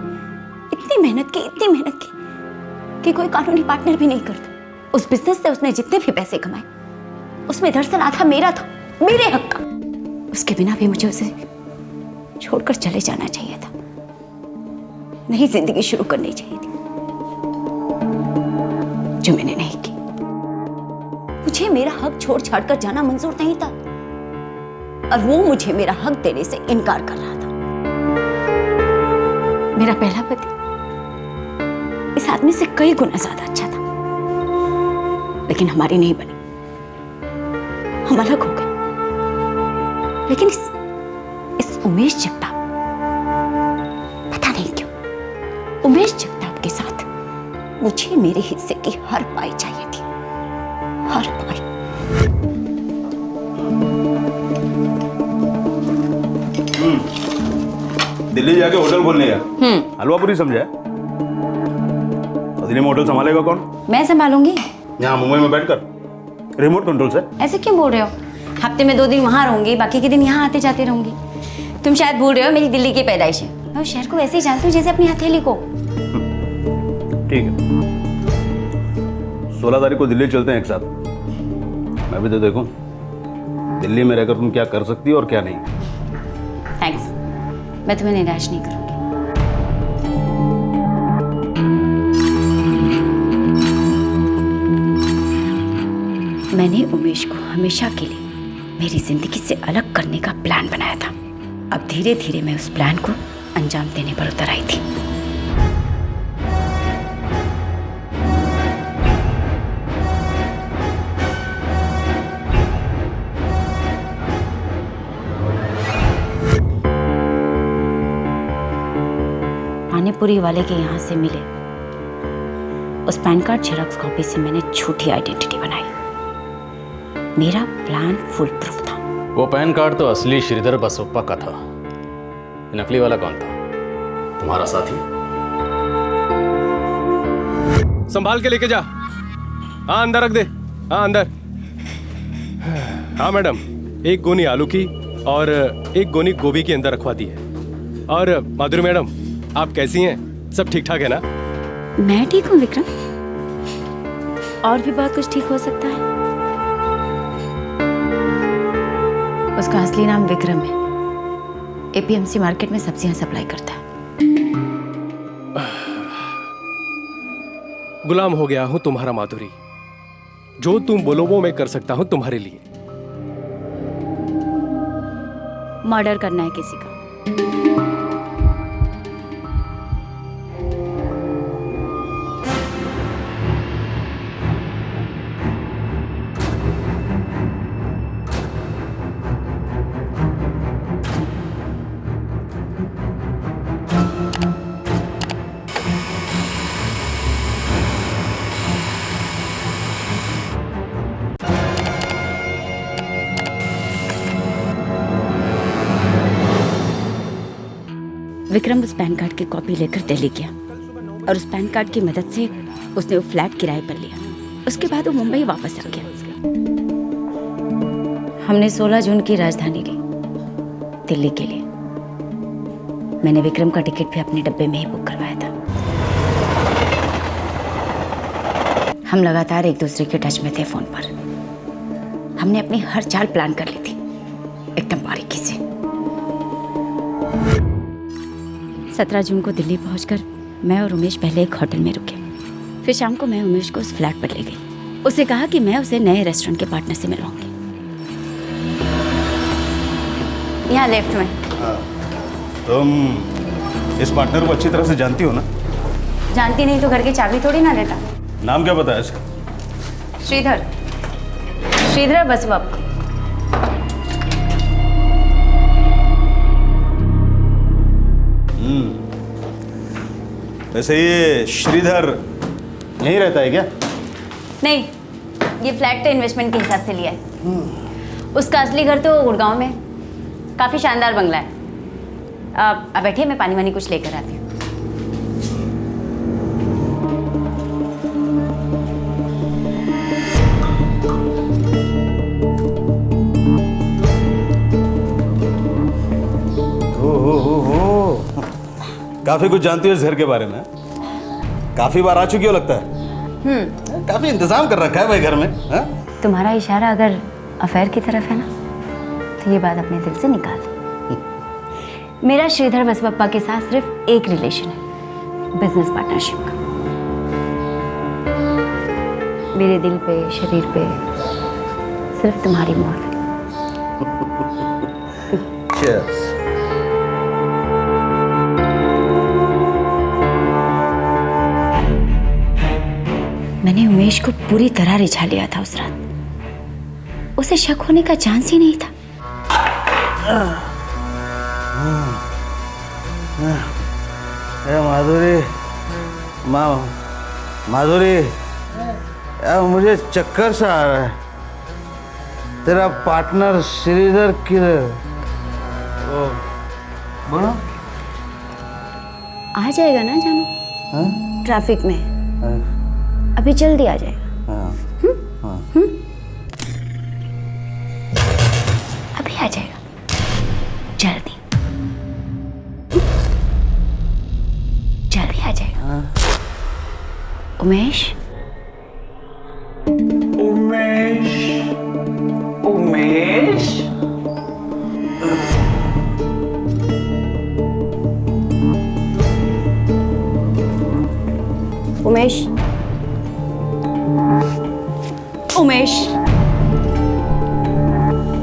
इतनी मेहनत की कि कोई कानूनी पार्टनर भी नहीं करता। उस बिजनेस से उसने जितने भी पैसे कमाए, उसमें दरअसल आधा मेरा था, मेरे हक का। उसके बिना भी मुझे उसे छोड़कर चले जाना चाहिए था, नई जिंदगी शुरू करनी चाहिए थी, जो मैंने नहीं की। मुझे मेरा हक छोड़ छाड़ कर जाना मंजूर नहीं था, और वो मुझे मेरा हक देने से इनकार कर रहा था। मेरा पहला पति इस आदमी से कई गुना ज्यादा अच्छा था, लेकिन हमारी नहीं बनी, हम अलग हो गए। लेकिन इस उमेश जगताप, पता नहीं क्यों, उमेश जगताप के साथ मुझे मेरे हिस्से की हर पाई चाहिए थी, हर पाई। दिल्ली जाके होटल खोलने का हलवापुरी समझा? और दिल्ली में होटल संभालेगा कौन? मैं संभालूंगी। यहाँ मुंबई में बैठकर रिमोट कंट्रोल से। ऐसे क्यों बोल रहे हो? हफ्ते में 2 दिन वहां रहूंगी, बाकी के दिन यहाँ आते जाते रहूंगी। तुम शायद भूल रहे हो, मेरी दिल्ली की पैदाइश है। मैं उस शहर को वैसे ही जानती हूँ जैसे अपनी हथेली को। ठीक है, 16 तारीख को दिल्ली चलते हैं एक साथ। मैं भी तो देखूं दिल्ली में रहकर तुम क्या कर सकती हो और क्या नहीं। थैंक्स, मैं तुम्हें निराश नहीं करूंगी। मैंने उमेश को हमेशा के लिए मेरी जिंदगी से अलग करने का प्लान बनाया था। अब धीरे धीरे मैं उस प्लान को अंजाम देने पर उतर आई थी। पानीपुरी वाले के यहाँ से मिले उस पैन कार्ड जेरॉक्स कॉपी से मैंने झूठी आइडेंटिटी बनाई। मेरा प्लान फुल प्रूफ था। वो पैन कार्ड तो असली श्रीधर बसोप्पा का था, नकली वाला कौन था? तुम्हारा साथी। संभाल के लेके जा। हाँ अंदर रख दे। हाँ अंदर। हाँ मैडम, 1 गोनी आलू की और 1 गोनी गोभी के अंदर रखवा दी है। और माधुरी मैडम, आप कैसी हैं? सब ठीक ठाक है ना? मैं ठीक हूँ विक्रम, और भी बहुत कुछ ठीक हो सकता है। उसका असली नाम विक्रम है, एपीएमसी मार्केट में सब्जियां सप्लाई करता है। गुलाम हो गया हूं तुम्हारा माधुरी, जो तुम बोलो वो मैं कर सकता हूं तुम्हारे लिए। मर्डर करना है किसी का, विक्रम उस पैन कार्ड की कॉपी लेकर दिल्ली गया और उस पैन कार्ड की मदद से उसने वो फ्लैट किराए पर लिया। उसके बाद वो मुंबई वापस आ गया। हमने 16 जून की राजधानी ली, दिल्ली के लिए। मैंने विक्रम का टिकट भी अपने डब्बे में ही बुक करवाया था। हम लगातार एक दूसरे के टच में थे फोन पर। हमने अपनी हर चाल प्लान कर ली थी, एकदम बारीकी से। 17 जून को दिल्ली पहुंचकर मैं और उमेश पहले एक होटल में रुके। फिर शाम को मैं उमेश को उस फ्लैट पर ले गई। उसे कहा कि मैं उसे नए रेस्टोरेंट के पार्टनर से मिलवाऊंगी। यहाँ लेफ्ट में। तुम इस पार्टनर को अच्छी तरह से जानती हो ना? जानती नहीं तो घर की चाबी थोड़ी ना देता। नाम क्या पता है इसका? श्रीधर, श्रीधर बसवप्पा। वैसे ये श्रीधर यहीं रहता है क्या? नहीं, ये फ्लैट तो इन्वेस्टमेंट के हिसाब से लिया है। उसका असली घर तो गुड़गांव में। काफ़ी शानदार बंगला है। अब बैठिए, मैं पानी वानी कुछ लेकर आती हूँ। काफी कुछ जानती हो इस घर के बारे में। काफी बार आ चुकी हो लगता है। काफी इंतजाम कर रखा है भाई घर में। हा? तुम्हारा इशारा अगर अफेयर की तरफ है ना, तो ये बात अपने दिल से निकाल दो। मेरा श्रीधर बसवप्पा के साथ सिर्फ एक रिलेशन है, बिजनेस पार्टनरशिप का। मेरे दिल पे, शरीर पे सिर्फ तुम्हारी मोहर है। Cheers. मैंने उमेश को पूरी तरह रिझा लिया था उस रात। उसे शक होने का चांस ही नहीं था। माधुरी, माधुरी, यार मुझे चक्कर सा आ रहा है। तेरा पार्टनर श्रीधर किधर? बोलो। आ जाएगा ना जानू, ट्रैफिक में। अभी जल्दी आ जाएगा। अभी आ जाएगा, जल्दी जल्दी आ जाएगा। उमेश, उमेश, उमेश। उमेश, उमेश,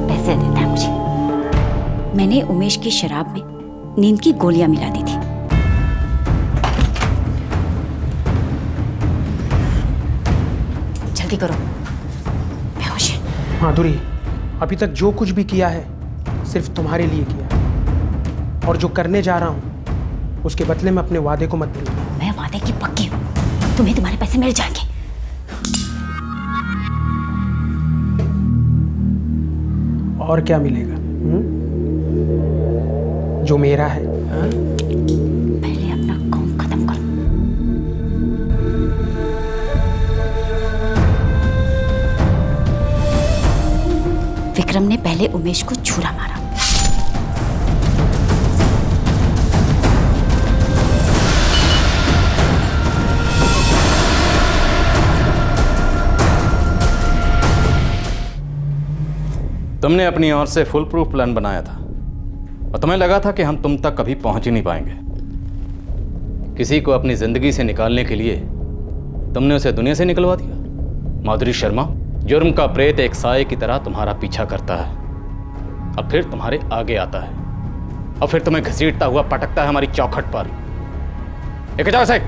पैसे देता है मुझे। मैंने उमेश की शराब में नींद की गोलियां मिला दी थी। जल्दी करो, बेहोश है। माधुरी, अभी तक जो कुछ भी किया है सिर्फ तुम्हारे लिए किया, और जो करने जा रहा हूं उसके बदले में अपने वादे को मत भूलना। मैं वादे की पक्की हूं, तुम्हें तुम्हारे पैसे मिल जाएंगे। और क्या मिलेगा? जो मेरा है। पहले अपना काम खत्म करो। विक्रम ने पहले उमेश को छुरा मारा। तुमने अपनी ओर से फुल प्रूफ प्लान बनाया था और तुम्हें लगा था कि हम तुम तक कभी पहुंच ही नहीं पाएंगे। किसी को अपनी जिंदगी से निकालने के लिए तुमने उसे दुनिया से निकलवा दिया। माधुरी शर्मा, जुर्म का प्रेत एक साए की तरह तुम्हारा पीछा करता है, अब फिर तुम्हारे आगे आता है और फिर तुम्हें घसीटता हुआ पटकता है हमारी चौखट पर। एक जाओ से।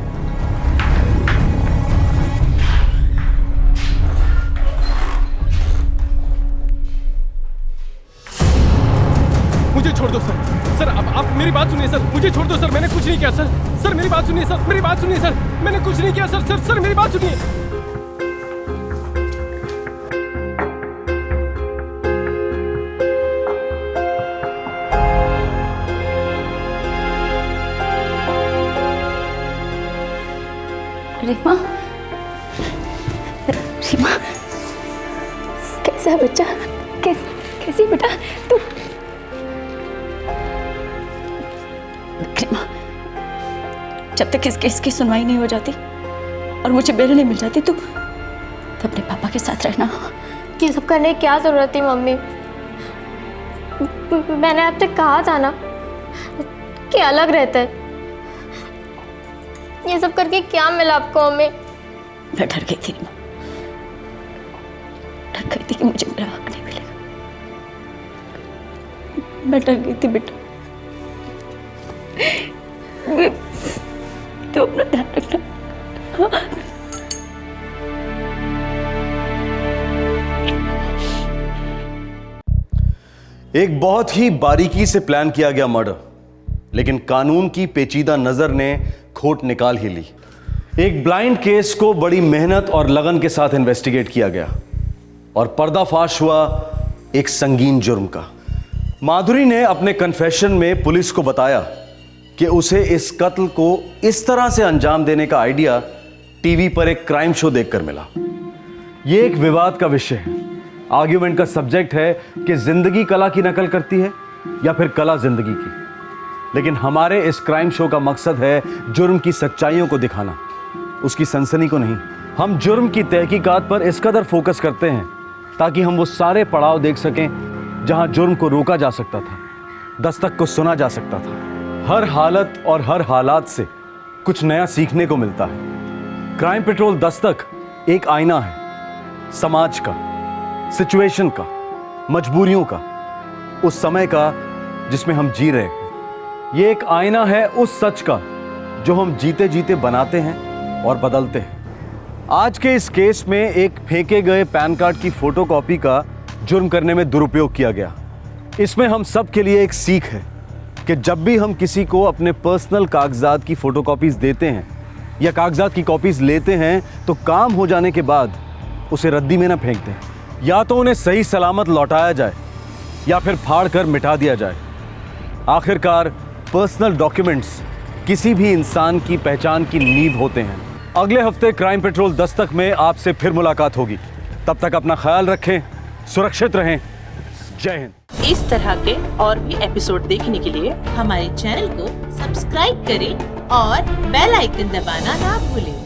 मुझे छोड़ दो सर। सर अब आप मेरी बात सुनिए सर, मुझे छोड़ दो सर, मैंने कुछ नहीं किया सर। सर मेरी बात सुनिए सर, मेरी बात सुनिए सर, मैंने कुछ नहीं किया सर। सर सर मेरी बात सुनिए। रीमा, रीमा, कैसा है बच्चा? कैसी बेटा तू? रीमा, जब तक इस केस की सुनवाई नहीं हो जाती और मुझे बेल नहीं मिल जाती, तू अपने पापा के साथ रहना। ये सब करने की क्या जरूरत थी मम्मी? मैंने आपसे कहा था ना कि अलग रहते हैं। ये सब करके क्या मिला आपको मम्मी? मैं डर गई थी रीमा, डर गई थी कि मुझे मेरा हक नहीं मिलेगा। मैं डर गई थी बेटा। तो अपना ध्यान रखना। एक बहुत ही बारीकी से प्लान किया गया मर्डर, लेकिन कानून की पेचीदा नजर ने खोट निकाल ही ली। एक ब्लाइंड केस को बड़ी मेहनत और लगन के साथ इन्वेस्टिगेट किया गया और पर्दाफाश हुआ एक संगीन जुर्म का। माधुरी ने अपने कन्फेशन में पुलिस को बताया कि उसे इस कत्ल को इस तरह से अंजाम देने का आइडिया टीवी पर एक क्राइम शो देखकर मिला। यह एक विवाद का विषय है। आर्ग्यूमेंट का सब्जेक्ट है कि जिंदगी कला की नकल करती है या फिर कला जिंदगी की। लेकिन हमारे इस क्राइम शो का मकसद है जुर्म की सच्चाइयों को दिखाना, उसकी सनसनी को नहीं। हम जुर्म की तहकीकात पर इस कदर फोकस करते हैं ताकि हम वो सारे पड़ाव देख सकें जहां जुर्म को रोका जा सकता था, दस्तक को सुना जा सकता था। हर हालत और हर हालात से कुछ नया सीखने को मिलता है। क्राइम पेट्रोल दस्तक एक आईना है, समाज का, सिचुएशन का, मजबूरियों का, उस समय का जिसमें हम जी रहे हैं। ये एक आईना है उस सच का जो हम जीते जीते बनाते हैं और बदलते हैं। आज के इस केस में एक फेंके गए पैन कार्ड की फोटोकॉपी का जुर्म करने में दुरुपयोग किया गया। इसमें हम सब के लिए एक सीख है कि जब भी हम किसी को अपने पर्सनल कागजात की फोटोकॉपीज देते हैं या कागजात की कॉपीज लेते हैं तो काम हो जाने के बाद उसे रद्दी में ना फेंक दें। या तो उन्हें सही सलामत लौटाया जाए या फिर फाड़ कर मिटा दिया जाए। आखिरकार पर्सनल डॉक्यूमेंट्स किसी भी इंसान की पहचान की नींव होते हैं। अगले हफ्ते क्राइम पेट्रोल दस्तक में आपसे फिर मुलाकात होगी। तब तक अपना ख्याल रखें, सुरक्षित रहें। जय हिंद। इस तरह के और भी एपिसोड देखने के लिए हमारे चैनल को सब्सक्राइब करें और बेल आइकन दबाना ना भूलें।